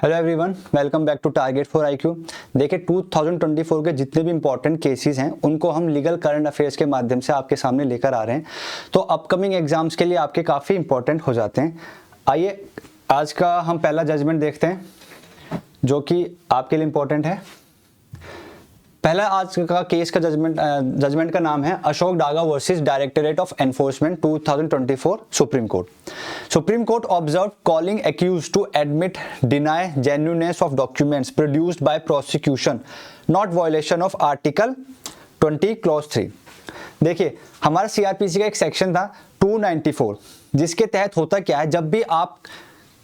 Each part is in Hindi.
Hello everyone, welcome back to target for IQ. देखिए 2024 के जितने भी इंपॉर्टेंट केसेस हैं उनको हम लीगल करंट अफेयर्स के माध्यम से आपके सामने लेकर आ रहे हैं, तो अपकमिंग एग्जाम्स के लिए आपके काफ़ी इंपॉर्टेंट हो जाते हैं। आइए आज का हम पहला जजमेंट देखते हैं जो कि आपके लिए इंपॉर्टेंट है। पहला आज का केस का जजमेंट का नाम है Ashok Daga versus directorate of enforcement 2024 supreme court. Supreme court observe calling accused to admit deny genuineness of documents produced by prosecution not violation of article 20 clause 3। देखिए हमारा सीआरपीसी का एक सेक्शन था 294, जिसके तहत होता क्या है, जब भी आप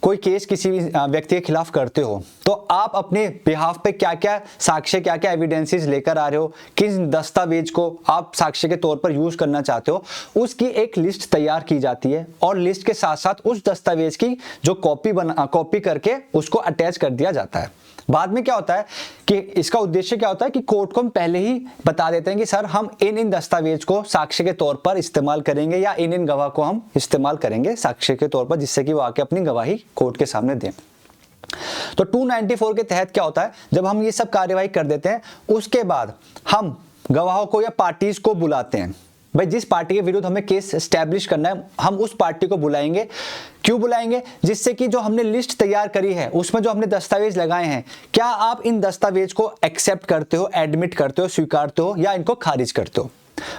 कोई केस किसी भी व्यक्ति के खिलाफ करते हो तो आप अपने बिहाफ पे क्या क्या साक्ष्य क्या क्या एविडेंसेस लेकर आ रहे हो, किस दस्तावेज को आप साक्ष्य के तौर पर यूज करना चाहते हो, उसकी एक लिस्ट तैयार की जाती है और लिस्ट के साथ साथ उस दस्तावेज की जो कॉपी करके उसको अटैच कर दिया जाता है। बाद में क्या होता है कि इसका उद्देश्य क्या होता है कि कोर्ट को हम पहले ही बता देते हैं कि सर हम इन दस्तावेज को साक्ष्य के तौर पर इस्तेमाल करेंगे या इन गवाह को हम इस्तेमाल करेंगे साक्ष्य के तौर पर, जिससे कि वो आके अपनी गवाही कोर्ट के सामने दें। तो 294 के तहत क्या होता है, जब हम ये सब कार्यवाही कर देते हैं उसके बाद हम गवाहों को या पार्टीज को बुलाते हैं। भाई जिस पार्टी के विरुद्ध हमें केस एस्टैब्लिश करना है हम उस पार्टी को बुलाएंगे। क्यों बुलाएंगे? जिससे कि जो हमने लिस्ट तैयार करी है उसमें जो हमने दस्तावेज लगाए हैं, क्या आप इन दस्तावेज को एक्सेप्ट करते हो, एडमिट करते हो, स्वीकारते हो या इनको खारिज करते हो।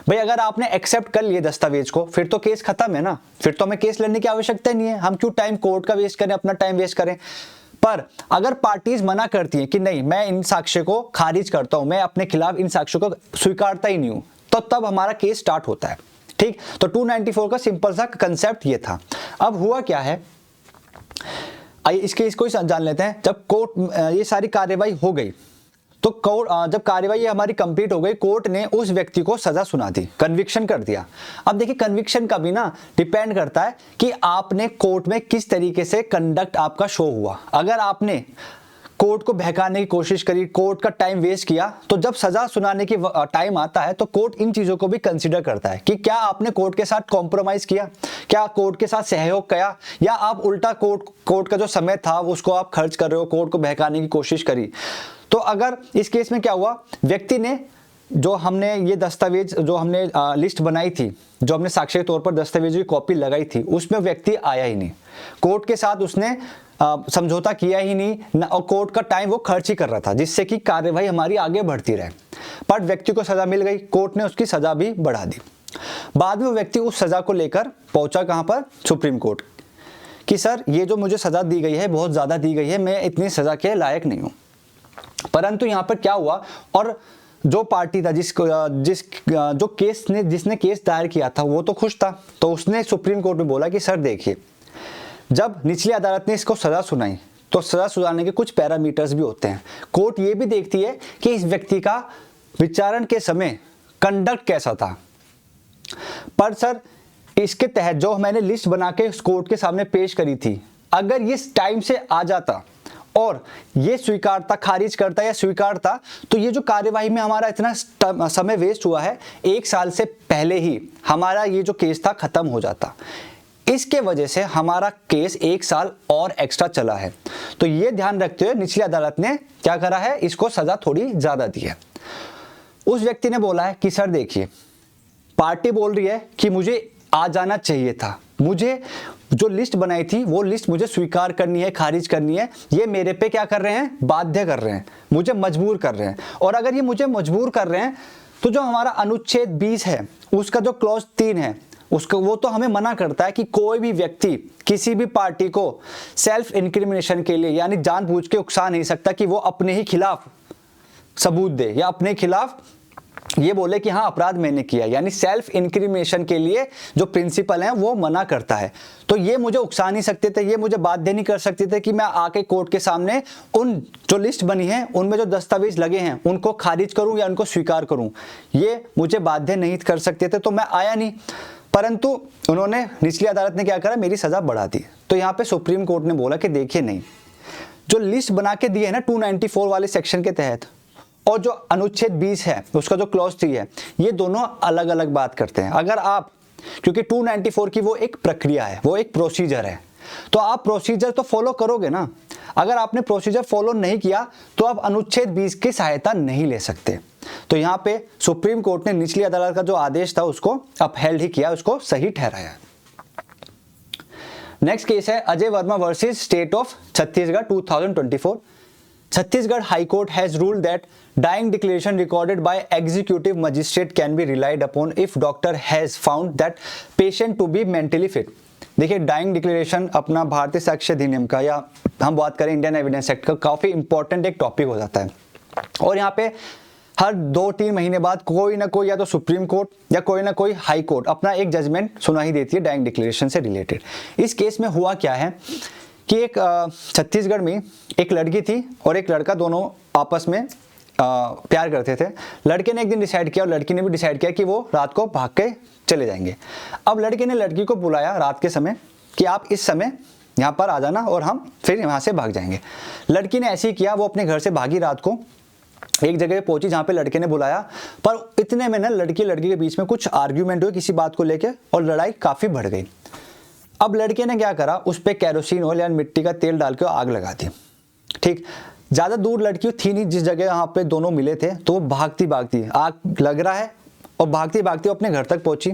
भाई अगर आपने एक्सेप्ट कर लिए दस्तावेज को फिर तो केस खत्म है ना, फिर तो हमें केस लड़ने की आवश्यकता नहीं है। हम क्यों टाइम कोर्ट का वेस्ट करें, अपना टाइम वेस्ट करें। पर अगर पार्टीज मना करती हैं कि नहीं मैं इन साक्ष्य को खारिज करता हूं, मैं अपने खिलाफ इन साक्ष्यों को स्वीकारता ही नहीं हूं, तो तब हमारा केस स्टार्ट होता है। ठीक, तो 294 का सिंपल सा कंसेप्ट ये था। अब हुआ क्या है, आइए इसके इसको ही जान लेते हैं। जब कोर्ट ये सारी कार्यवाही हो गई तो कोर्ट जब कार्यवाही हमारी कंप्लीट हो गई, कोर्ट ने उस व्यक्ति को सजा सुना दी, कन्विक्शन कर दिया। अब देखिए कन्विक्शन का भी ना डिपेंड करता है कि आपने कोर्ट में किस तरीके से कंडक्ट आपका शो हुआ। अगर आपने कोर्ट को बहकाने की कोशिश करी, कोर्ट का टाइम वेस्ट किया, तो जब सजा सुनाने की टाइम आता है तो कोर्ट इन चीजों को भी कंसीडर करता है कि क्या आपने कोर्ट के साथ कॉम्प्रोमाइज किया, क्या कोर्ट के साथ सहयोग किया, या आप उल्टा कोर्ट का जो समय था उसको आप खर्च कर रहे हो, कोर्ट को बहकाने की कोशिश करी। तो अगर इस केस में क्या हुआ, व्यक्ति ने जो हमने ये दस्तावेज जो हमने लिस्ट बनाई थी, जो हमने साक्ष्य के तौर पर दस्तावेज की कॉपी लगाई थी, उसमें व्यक्ति आया ही नहीं, कोर्ट के साथ उसने समझौता किया ही नहीं और कोर्ट का टाइम वो खर्च ही कर रहा था, जिससे कि कार्यवाही हमारी आगे बढ़ती रहे। पर व्यक्ति को सजा मिल गई, कोर्ट ने उसकी सजा भी बढ़ा दी। बाद में वो व्यक्ति उस सजा को लेकर पहुंचा कहां पर, सुप्रीम कोर्ट, कि सर ये जो मुझे सजा दी गई है बहुत ज्यादा दी गई है, मैं इतनी सजा के लायक नहीं हूं। परंतु यहां पर क्या हुआ, और जो पार्टी था जिसने केस दायर किया था वो तो खुश था, तो उसने सुप्रीम कोर्ट में बोला कि सर देखिए, जब निचली अदालत ने इसको सजा सुनाई तो सजा सुनाने के कुछ पैरामीटर्स भी होते हैं। कोर्ट ये भी देखती है कि इस व्यक्ति का विचारण के समय कंडक्ट कैसा था। पर सर इसके तहत जो मैंने लिस्ट बना के कोर्ट के सामने पेश करी थी, अगर ये टाइम से आ जाता और ये स्वीकारता, खारिज करता या स्वीकारता, तो ये जो कार्यवाही में हमारा इतना समय वेस्ट हुआ है, 1 साल से पहले ही हमारा ये जो केस था खत्म हो जाता। इसके वजह से हमारा केस 1 साल और एक्स्ट्रा चला है। तो ये ध्यान रखते हुए निचली अदालत ने क्या करा है, इसको सजा थोड़ी ज्यादा दी है। उस व्यक्ति ने बोला है कि सर देखिए, पार्टी बोल रही है कि मुझे आ जाना चाहिए था, मुझे जो लिस्ट बनाई थी वो लिस्ट मुझे स्वीकार करनी है, खारिज करनी है, ये मेरे पे क्या कर रहे हैं, बाध्य कर रहे हैं, मुझे मजबूर कर रहे हैं। और अगर ये मुझे मजबूर कर रहे हैं तो जो हमारा अनुच्छेद 20 है उसका जो क्लॉज 3 है उसका, वो तो हमें मना करता है कि कोई भी व्यक्ति किसी भी पार्टी को सेल्फ इंक्रिमिनेशन के लिए, यानी जानबूझ के उकसा नहीं सकता कि वो अपने ही खिलाफ सबूत दे या अपने खिलाफ ये बोले कि हाँ अपराध मैंने किया, यानी सेल्फ इंक्रिमिनेशन के लिए जो प्रिंसिपल है वो मना करता है। तो ये मुझे उकसा नहीं सकते थे, ये मुझे बाध्य नहीं कर सकते थे कि मैं आके कोर्ट के सामने उन जो लिस्ट बनी है उनमें जो दस्तावेज लगे हैं उनको खारिज करूं या उनको स्वीकार करूं, ये मुझे बाध्य नहीं कर सकते थे, तो मैं आया नहीं। परंतु उन्होंने, निचली अदालत ने क्या करा, मेरी सजा बढ़ा दी। तो यहाँ पे सुप्रीम कोर्ट ने बोला कि देखिए नहीं, जो लिस्ट बना के दी है ना 294 वाले सेक्शन के तहत, और जो अनुच्छेद 20 है उसका जो क्लॉज 3 है, ये दोनों अलग अलग बात करते हैं। अगर आप, क्योंकि 294 की वो एक प्रक्रिया है, वो एक प्रोसीजर है, तो आप प्रोसीजर तो फॉलो करोगे ना। अगर आपने प्रोसीजर फॉलो नहीं किया तो आप अनुच्छेद 20 की सहायता नहीं ले सकते। तो यहाँ पे सुप्रीम कोर्ट ने निचली अदालत का जो आदेश था उसको अपहेल्ड ही किया, उसको सही ठहराया। नेक्स्ट केस है Ajay Verma versus state of Chhattisgarh 2024। Chhattisgarh high court has ruled that dying declaration recorded by executive magistrate can be relied upon if doctor has found that patient to be mentally fit। देखिए डाइंग डिक्लेरेशन अपना भारतीय साक्ष्य अधिनियम का या हम बात करें इंडियन एविडेंस एक्ट का काफ़ी इंपॉर्टेंट एक टॉपिक हो जाता है। और यहाँ पे हर 2-3 महीने बाद कोई ना कोई या तो सुप्रीम कोर्ट या कोई ना कोई हाई कोर्ट अपना एक जजमेंट सुना ही देती है डाइंग डिक्लेरेशन से रिलेटेड। इस केस में हुआ क्या है कि एक छत्तीसगढ़ में एक लड़की थी और एक लड़का, दोनों आपस में प्यार करते थे। लड़के ने एक दिन डिसाइड किया और लड़की ने भी डिसाइड किया कि वो रात को भाग के चले जाएंगे। अब लड़के ने लड़की को बुलाया रात के समय कि आप इस समय यहाँ पर आ जाना और हम फिर यहाँ से भाग जाएंगे। लड़की ने ऐसे ही किया, वो अपने घर से भागी, रात को एक जगह पहुंची जहाँ पे लड़के ने बुलाया, पर इतने में ना लड़की के बीच में कुछ आर्ग्यूमेंट हुए किसी बात को लेके और लड़ाई काफ़ी बढ़ गई। अब लड़के ने क्या करा, उस पर कैरोसिन ऑयल या मिट्टी का तेल डाल के आग लगा दी। ठीक, ज़्यादा दूर लड़की थी नहीं जिस जगह यहाँ पे दोनों मिले थे, तो वो भागती भागती, आग लग रहा है और भागती भागती वो अपने घर तक पहुंची।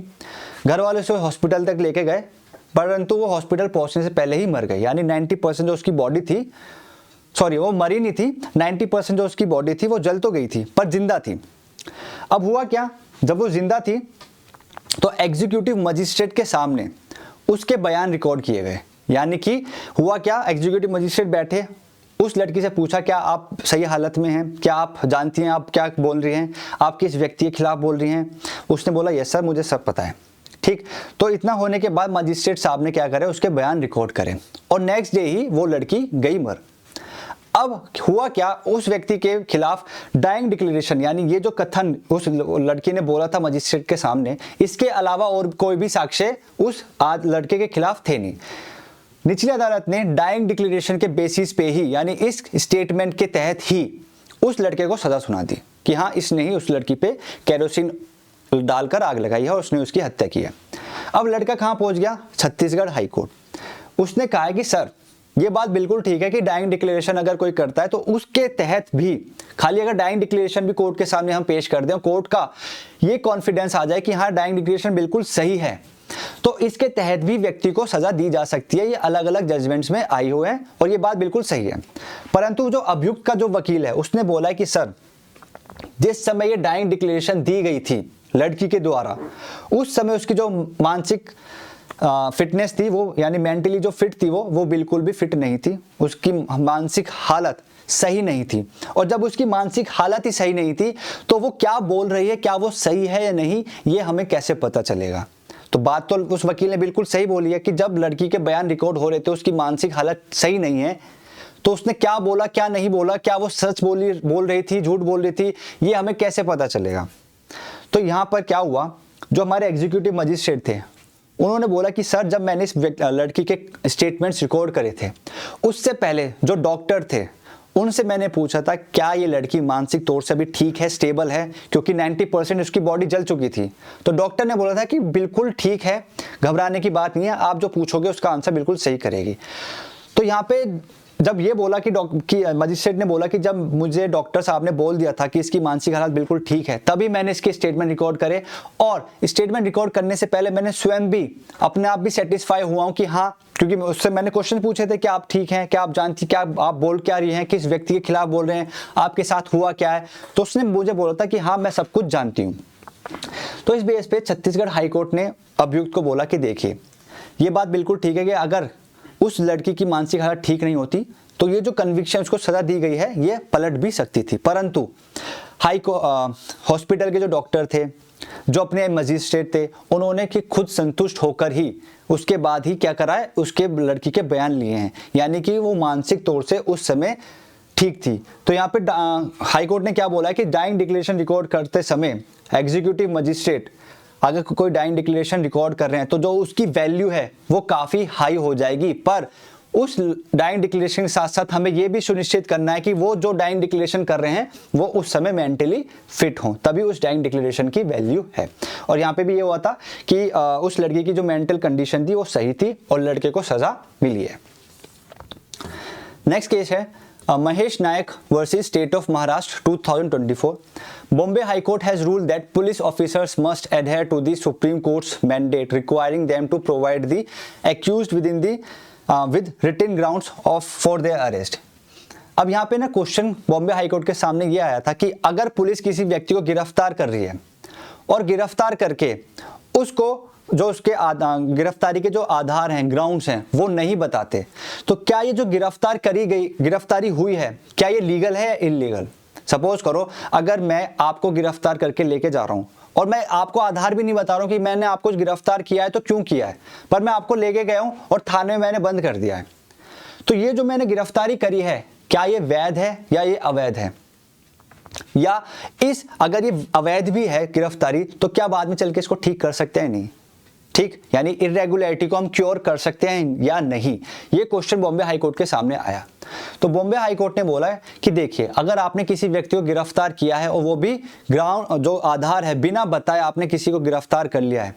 घर वाले उसे हॉस्पिटल तक लेके गए, परंतु वो हॉस्पिटल पहुंचने से पहले ही मर गई। यानी 90% जो उसकी बॉडी थी, सॉरी वो मरी नहीं थी, 90% जो उसकी बॉडी थी वो जल तो गई थी पर जिंदा थी। अब हुआ क्या, जब वो जिंदा थी तो एग्जीक्यूटिव मजिस्ट्रेट के सामने उसके बयान रिकॉर्ड किए गए। यानी कि हुआ क्या, एग्जीक्यूटिव मजिस्ट्रेट बैठे, उस लड़की से पूछा क्या आप सही हालत में हैं, क्या आप जानती हैं आप क्या बोल रही हैं, आप किस व्यक्ति के खिलाफ बोल रही हैं। उसने बोला यस सर मुझे सब पता है। ठीक, तो इतना होने के बाद मजिस्ट्रेट साहब ने क्या करे, उसके बयान रिकॉर्ड करें और नेक्स्ट डे ही वो लड़की गई मर। अब हुआ क्या, उस व्यक्ति के खिलाफ डाइंग डिक्लेरेशन यानी ये जो कथन उस लड़की ने बोला था मजिस्ट्रेट के सामने, इसके अलावा और कोई भी साक्ष्य उस लड़के के खिलाफ थे नहीं। निचली अदालत ने डाइंग डिक्लेरेशन के बेसिस पे ही यानी इस स्टेटमेंट के तहत ही उस लड़के को सजा सुना दी कि हाँ इसने ही उस लड़की पे कैरोसिन डालकर आग लगाई है और उसने उसकी हत्या की है। अब लड़का कहाँ पहुंच गया, छत्तीसगढ़ हाई कोर्ट। उसने कहा कि सर ये बात बिल्कुल ठीक है कि डाइंग डिक्लेरेशन अगर कोई करता है तो उसके तहत भी, खाली अगर डाइंग डिक्लेरेशन भी कोर्ट के सामने हम पेश कर दें, कोर्ट का ये कॉन्फिडेंस आ जाए कि हाँ डाइंग डिक्लेरेशन बिल्कुल सही है, तो इसके तहत भी व्यक्ति को सजा दी जा सकती है। ये अलग अलग जजमेंट्स में आई हुए हैं और ये बात बिल्कुल सही है। परंतु जो अभियुक्त का जो वकील है उसने बोला कि सर जिस समय ये डाइंग डिक्लेरेशन दी गई थी लड़की के द्वारा, उस समय उसकी जो मानसिक फिटनेस थी वो यानी मेंटली जो फिट थी वो बिल्कुल भी फिट नहीं थी, उसकी मानसिक हालत सही नहीं थी। और जब उसकी मानसिक हालत ही सही नहीं थी तो वो क्या बोल रही है, क्या वो सही है या नहीं, ये हमें कैसे पता चलेगा। तो बात तो उस वकील ने बिल्कुल सही बोली है कि जब लड़की के बयान रिकॉर्ड हो रहे थे उसकी मानसिक हालत सही नहीं है, तो उसने क्या बोला क्या नहीं बोला, क्या वो सच बोल रही थी झूठ बोल रही थी, ये हमें कैसे पता चलेगा। तो यहाँ पर क्या हुआ, जो हमारे एग्जीक्यूटिव मजिस्ट्रेट थे उन्होंने बोला कि सर जब मैंने इस लड़की के स्टेटमेंट्स रिकॉर्ड करे थे उससे पहले जो डॉक्टर थे उनसे मैंने पूछा था क्या ये लड़की मानसिक तौर से अभी ठीक है, स्टेबल है, क्योंकि 90% उसकी बॉडी जल चुकी थी। तो डॉक्टर ने बोला था कि बिल्कुल ठीक है, घबराने की बात नहीं है, आप जो पूछोगे उसका आंसर बिल्कुल सही करेगी। तो यहाँ पे जब ये बोला कि मजिस्ट्रेट ने बोला कि जब मुझे डॉक्टर साहब ने बोल दिया था कि इसकी मानसिक हालत बिल्कुल ठीक है, तभी मैंने इसके स्टेटमेंट रिकॉर्ड करे, और स्टेटमेंट रिकॉर्ड करने से पहले मैंने स्वयं भी अपने आप भी सेटिस्फाई हुआ हूँ कि हाँ, क्योंकि उससे मैंने क्वेश्चन पूछे थे कि आप ठीक हैं, क्या आप जानती, क्या आप बोल क्या रही हैं, किस व्यक्ति के खिलाफ बोल रहे हैं, आपके साथ हुआ क्या है। तो उसने मुझे बोला था कि हाँ मैं सब कुछ जानती हूँ। तो इस बेस पे छत्तीसगढ़ हाईकोर्ट ने अभियुक्त को बोला कि देखिए ये बात बिल्कुल ठीक है कि अगर उस लड़की की मानसिक हालत ठीक नहीं होती तो ये जो कन्विक्शन उसको सजा दी गई है ये पलट भी सकती थी। परंतु हॉस्पिटल के जो डॉक्टर थे, जो अपने मजिस्ट्रेट थे, उन्होंने कि खुद संतुष्ट होकर ही उसके बाद ही क्या करा है, उसके लड़की के बयान लिए हैं, यानी कि वो मानसिक तौर से उस समय ठीक थी। तो यहाँ पे हाई कोर्ट ने क्या बोला है कि डाइंग डिक्लेरेशन रिकॉर्ड करते समय एग्जीक्यूटिव मजिस्ट्रेट अगर कोई डाइंग डिक्लेरेशन रिकॉर्ड कर रहे हैं तो जो उसकी वैल्यू है वो काफ़ी हाई हो जाएगी, पर उस डाइंग डिक्लेरेशन के साथ साथ हमें यह भी सुनिश्चित करना है कि वो जो डाइंग डिक्लेरेशन कर रहे हैं वो उस समय मेंटली फिट हों, तभी उस डाइंग डिक्लेरेशन की वैल्यू है। और यहाँ पे भी ये हुआ था कि उस लड़की की जो मेंटल कंडीशन थी वो सही थी और लड़के को सजा मिली है। नेक्स्ट केस है Mahesh Nayak versus state of Maharashtra 2024. Bombay High Court has ruled that police officers must adhere to the Supreme Court's mandate requiring them to provide the accused with written grounds for their arrest. अब यहाँ पे ना क्वेश्चन बॉम्बे हाई कोर्ट के सामने ये आया था कि अगर पुलिस किसी व्यक्ति को गिरफ्तार कर रही है और गिरफ्तार करके उसको जो उसके गिरफ्तारी के जो आधार हैं, ग्राउंड्स हैं, वो नहीं बताते, तो क्या ये जो गिरफ्तारी हुई है, क्या ये लीगल है या इलीगल? सपोज करो अगर मैं आपको गिरफ्तार करके लेके जा रहा हूं और मैं आपको आधार भी नहीं बता रहा हूं कि मैंने आपको गिरफ्तार किया है तो क्यों किया है, पर मैं आपको लेके गया हूं और थाने में मैंने बंद कर दिया है, तो ये जो मैंने गिरफ्तारी करी है क्या ये वैध है या ये अवैध है? या अगर ये अवैध भी है गिरफ्तारी तो क्या बाद में चल के इसको ठीक कर सकते हैं? नहीं, ठीक, यानी इरेगुलरिटी को हम क्योर कर सकते हैं या नहीं, ये क्वेश्चन बॉम्बे हाई कोर्ट के सामने आया। तो बॉम्बे हाई कोर्ट ने बोला है कि देखिए अगर आपने किसी व्यक्ति को गिरफ्तार किया है और वो भी ग्राउंड जो आधार है बिना बताए आपने किसी को गिरफ्तार कर लिया है,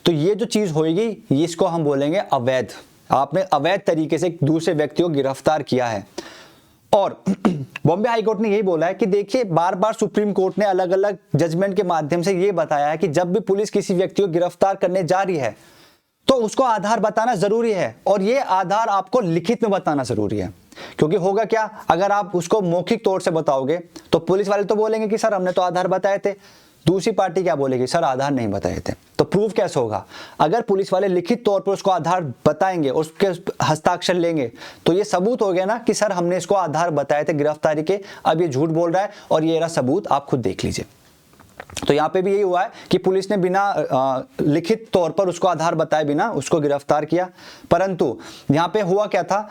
तो ये जो चीज होगी इसको हम बोलेंगे अवैध। आपने अवैध तरीके से एक दूसरे व्यक्ति को गिरफ्तार किया है। और बॉम्बे हाई कोर्ट ने यही बोला है कि देखिए बार बार सुप्रीम कोर्ट ने अलग अलग जजमेंट के माध्यम से ये बताया है कि जब भी पुलिस किसी व्यक्ति को गिरफ्तार करने जा रही है तो उसको आधार बताना जरूरी है, और ये आधार आपको लिखित में बताना जरूरी है। क्योंकि होगा क्या, अगर आप उसको मौखिक तौर से बताओगे तो पुलिस वाले तो बोलेंगे कि सर हमने तो आधार बताए थे, दूसरी पार्टी क्या बोलेगी, सर आधार नहीं बताए थे। तो प्रूफ कैसे होगा? अगर पुलिस वाले लिखित तौर पर उसको आधार बताएंगे, उसके हस्ताक्षर लेंगे, तो ये सबूत हो गया ना कि सर हमने इसको आधार बताए थे गिरफ्तारी के, अब ये झूठ बोल रहा है और ये रहा सबूत, आप खुद देख लीजिए। तो यहाँ पे भी यही हुआ है कि पुलिस ने बिना लिखित तौर पर उसको आधार बताए बिना उसको गिरफ्तार किया, परंतु यहाँ पे हुआ क्या था,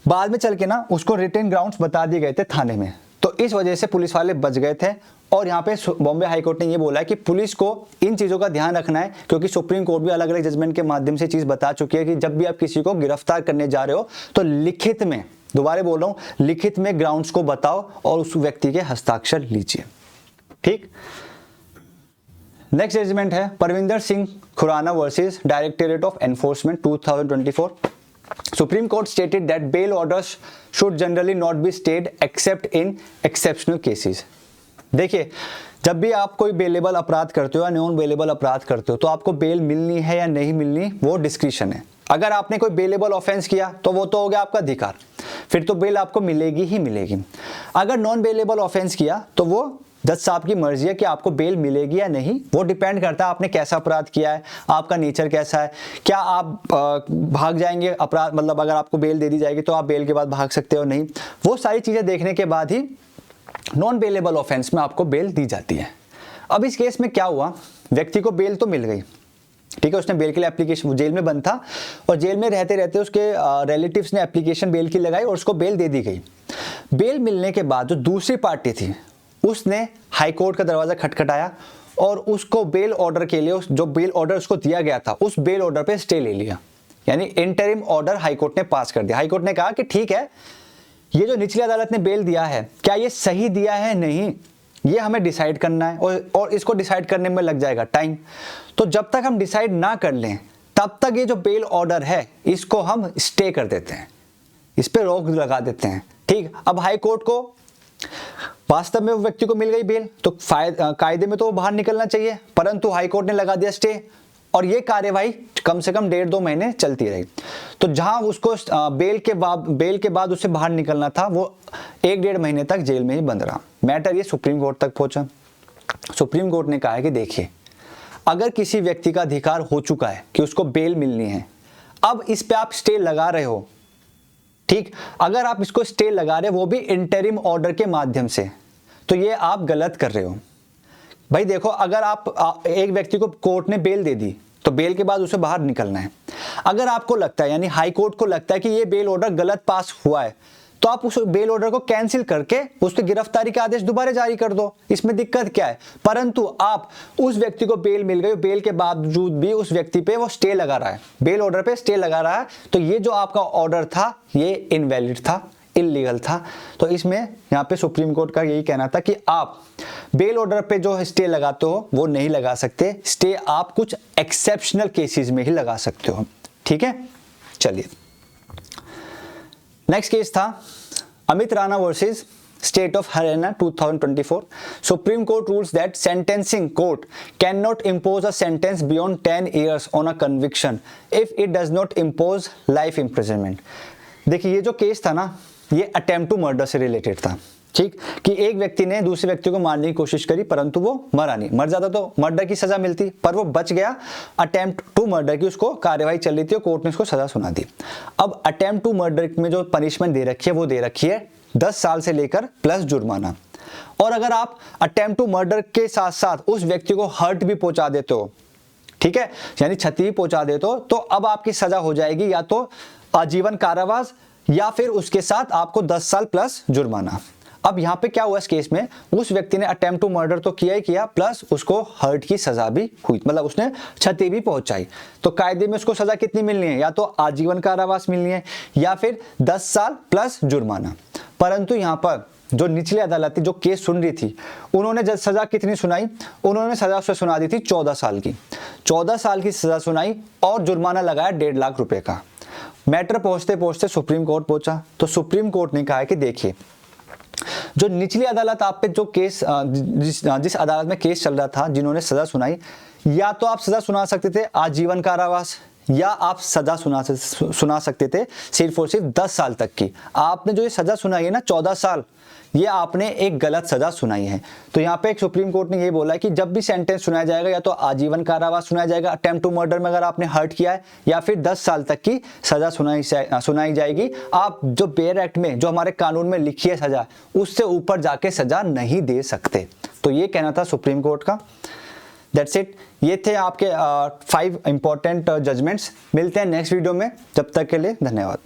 बाद में चल के ना उसको रिटन ग्राउंड्स बता दिए गए थे थाने में, तो इस वजह से पुलिस वाले बच गए थे। और यहाँ पे बॉम्बे हाई कोर्ट ने ये बोला है कि पुलिस को इन चीज़ों का ध्यान रखना है, क्योंकि सुप्रीम कोर्ट भी अलग अलग जजमेंट के माध्यम से चीज़ बता चुकी है कि जब भी आप किसी को गिरफ्तार करने जा रहे हो तो लिखित में, दोबारा बोल रहा हूँ, लिखित में ग्राउंड्स को बताओ और उस व्यक्ति के हस्ताक्षर लीजिए। ठीक, नेक्स्ट जजमेंट है Parvinder Singh Khurana versus directorate of enforcement 2024. Supreme Court stated that bail orders should generally not be stayed except in exceptional cases. देखिए जब भी आप कोई बेलेबल अपराध करते हो या नॉन बेलेबल अपराध करते हो तो आपको बेल मिलनी है या नहीं मिलनी वो डिस्क्रिशन है। अगर आपने कोई बेलेबल ऑफेंस किया तो वो तो हो गया आपका अधिकार, फिर तो बेल आपको मिलेगी ही मिलेगी। अगर नॉन बेलेबल ऑफेंस किया तो वो जज साहब की मर्जी है कि आपको बेल मिलेगी या नहीं, वो डिपेंड करता है आपने कैसा अपराध किया है, आपका नेचर कैसा है, क्या आप भाग जाएंगे अपराध, मतलब अगर आपको बेल दे दी जाएगी तो आप बेल के बाद भाग सकते हो नहीं, वो सारी चीज़ें देखने के बाद ही नॉन बेलेबल ऑफेंस में आपको बेल दी जाती है। अब इस केस में क्या हुआ, व्यक्ति को बेल तो मिल गई, ठीक है, उसने बेल के लिए एप्लीकेशन, जेल में बंद था और जेल में रहते रहते उसके रिलेटिव्स ने एप्लीकेशन बेल की लगाई और उसको बेल दे दी गई। बेल मिलने के बाद जो दूसरी पार्टी थी उसने हाई कोर्ट का दरवाजा खटखटाया और उसको बेल ऑर्डर के लिए जो बेल ऑर्डर उसको दिया गया था उस बेल ऑर्डर पे स्टे ले लिया, यानी इंटरिम ऑर्डर हाई कोर्ट ने पास कर दिया। हाई कोर्ट ने कहा कि ठीक है, ये जो निचली अदालत ने बेल दिया है क्या ये सही दिया है, नहीं, ये हमें डिसाइड करना है और इसको डिसाइड करने में लग जाएगा टाइम। तो जब तक हम डिसाइड ना कर लें तब तक ये जो बेल ऑर्डर है इसको हम स्टे कर देते हैं, इस पर रोक लगा देते हैं। ठीक, अब हाई कोर्ट को वास्तव में वो व्यक्ति को मिल गई बेल तो कायदे में तो वो बाहर निकलना चाहिए, परंतु हाई कोर्ट ने लगा दिया स्टे और ये कार्यवाही कम से कम 1.5-2 महीने चलती रही। तो जहां उसको बेल के बाद उसे बाहर निकलना था वो 1-1.5 महीने तक जेल में ही बंद रहा। मैटर ये सुप्रीम कोर्ट तक पहुंचा। सुप्रीम कोर्ट ने कहा है कि देखिए अगर किसी व्यक्ति का अधिकार हो चुका है कि उसको बेल मिलनी है, अब इस पे आप स्टे लगा रहे हो, ठीक, अगर आप इसको स्टे लगा रहे हो वो भी इंटरिम ऑर्डर के माध्यम से, तो ये आप गलत कर रहे हो। भाई देखो, अगर आप एक व्यक्ति को कोर्ट ने बेल दे दी तो बेल के बाद उसे बाहर निकलना है। अगर आपको लगता है, यानी हाई कोर्ट को लगता है कि ये बेल ऑर्डर गलत पास हुआ है, तो आप उस बेल ऑर्डर को कैंसिल करके उसके गिरफ्तारी का आदेश दोबारा जारी कर दो, इसमें दिक्कत क्या है। परंतु आप उस व्यक्ति को बेल मिल गई, बेल के बावजूद भी उस व्यक्ति पे वो स्टे लगा रहा है, बेल ऑर्डर पे स्टे लगा रहा है, तो ये जो आपका ऑर्डर था ये इनवैलिड था, इलीगल था। तो इसमें यहाँ पे सुप्रीम कोर्ट का यही कहना था कि आप बेल ऑर्डर पे जो स्टे लगाते हो वो नहीं लगा सकते, स्टे आप कुछ एक्सेप्शनल केसेस में ही लगा सकते हो। ठीक है, चलिए नेक्स्ट केस था Amit Rana versus State of Haryana 2024. Supreme Court rules that sentencing court cannot impose a sentence beyond 10 years on a conviction if it does not impose life imprisonment. देखिए ये जो केस था ना, ये अटेम्प्ट टू मर्डर से रिलेटेड था, ठीक, कि एक व्यक्ति ने दूसरे व्यक्ति को मारने की कोशिश करी परंतु वो मरा नहीं, मर जाता तो मर्डर की सजा मिलती, पर वो बच गया। अटेम्प्ट टू मर्डर की उसको कार्यवाही चल रही थी और कोर्ट ने उसको सजा सुना दी। अब अटेम्प्ट टू मर्डर में जो पनिशमेंट दे रखी है वो दे रखी है 10 साल से लेकर प्लस जुर्माना। और अगर आप अटेम्प्ट टू मर्डर के साथ साथ उस व्यक्ति को हर्ट भी पहुंचा देते हो, ठीक है, यानी क्षति भी पहुंचा देते हो, तो अब आपकी सजा हो जाएगी या तो आजीवन कारावास या फिर उसके साथ आपको 10 साल प्लस जुर्माना। अब यहाँ पे क्या हुआ इस केस में, उस व्यक्ति ने अटेम्प्ट टू मर्डर तो किया ही किया, प्लस उसको हर्ट की सजा भी हुई, मतलब उसने क्षति भी पहुंचाई। तो कायदे में उसको सजा कितनी मिलनी है, या तो आजीवन कारावास मिलनी है या फिर 10 साल प्लस जुर्माना। परंतु यहाँ पर जो निचली अदालत जो केस सुन रही थी, उन्होंने सजा कितनी सुनाई, उन्होंने सजा उससे सुना दी थी 14 साल की, 14 साल की सजा सुनाई और जुर्माना लगाया 1.5 लाख रुपए का। मैटर पहुंचते पहुंचते सुप्रीम कोर्ट पहुंचा, तो सुप्रीम कोर्ट ने कहा कि देखिए जो निचली अदालत आप पे जो केस जिस अदालत में केस चल रहा था, जिन्होंने सजा सुनाई, या तो आप सजा सुना सकते थे आजीवन कारावास या आप सजा सुना सकते थे सिर्फ और सिर्फ 10 साल तक की। आपने जो ये सजा सुनाई है ना 14 साल, ये आपने एक गलत सजा सुनाई है। तो यहाँ पे एक सुप्रीम कोर्ट ने ये बोला है कि जब भी सेंटेंस सुनाया जाएगा या तो आजीवन कारावास सुनाया जाएगा अटेम्प्ट टू मर्डर में अगर आपने हर्ट किया है, या फिर 10 साल तक की सजा सुनाई जाएगी। आप जो बेयर एक्ट में जो हमारे कानून में लिखी है सजा, उससे ऊपर जाके सजा नहीं दे सकते। तो ये कहना था सुप्रीम कोर्ट का। दैट्स इट, ये थे आपके 5 इंपॉर्टेंट जजमेंट्स। मिलते हैं नेक्स्ट वीडियो में, जब तक के लिए धन्यवाद।